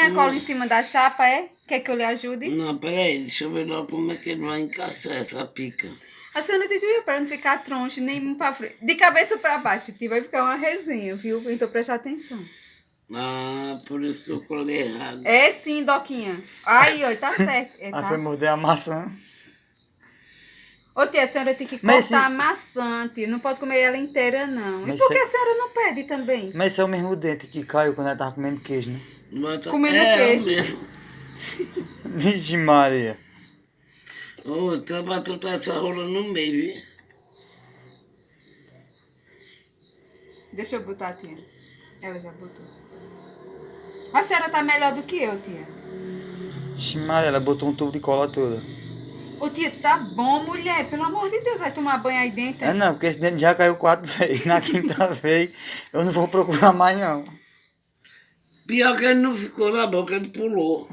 a cola em cima da chapa, é? Quer que eu lhe ajude? Não, peraí, deixa eu ver logo como é que ele vai encaixar essa pica. A senhora tem que ver para não ficar troncho, nem para frente. De cabeça para baixo, tio, vai ficar uma resenha, viu? Então preste atenção. Ah, por isso que eu colei errado. É sim, Doquinha. Aí, ó, tá certo. É, Aí tá? foi morder a maçã. Ô, tia, a senhora tem que Mas cortar a maçã, tia. Não pode comer ela inteira, não. E Mas por que se- a senhora não pede também? Mas esse é o mesmo dente que caiu quando ela tava comendo queijo, né? Bota... Comendo é, queijo. mesmo. Vixe Maria. Ô, tá batendo essa rola no meio, viu? Deixa eu botar, tia. Ela já botou. A senhora tá melhor do que eu, tia. Vixe Maria, ela botou um tubo de cola toda. Ô, tia, tá bom, mulher. Pelo amor de Deus, vai tomar banho aí dentro. É não, porque esse dente já caiu 4 vezes. Na quinta vez eu não vou procurar mais não. Pior que ele não ficou na boca, ele pulou.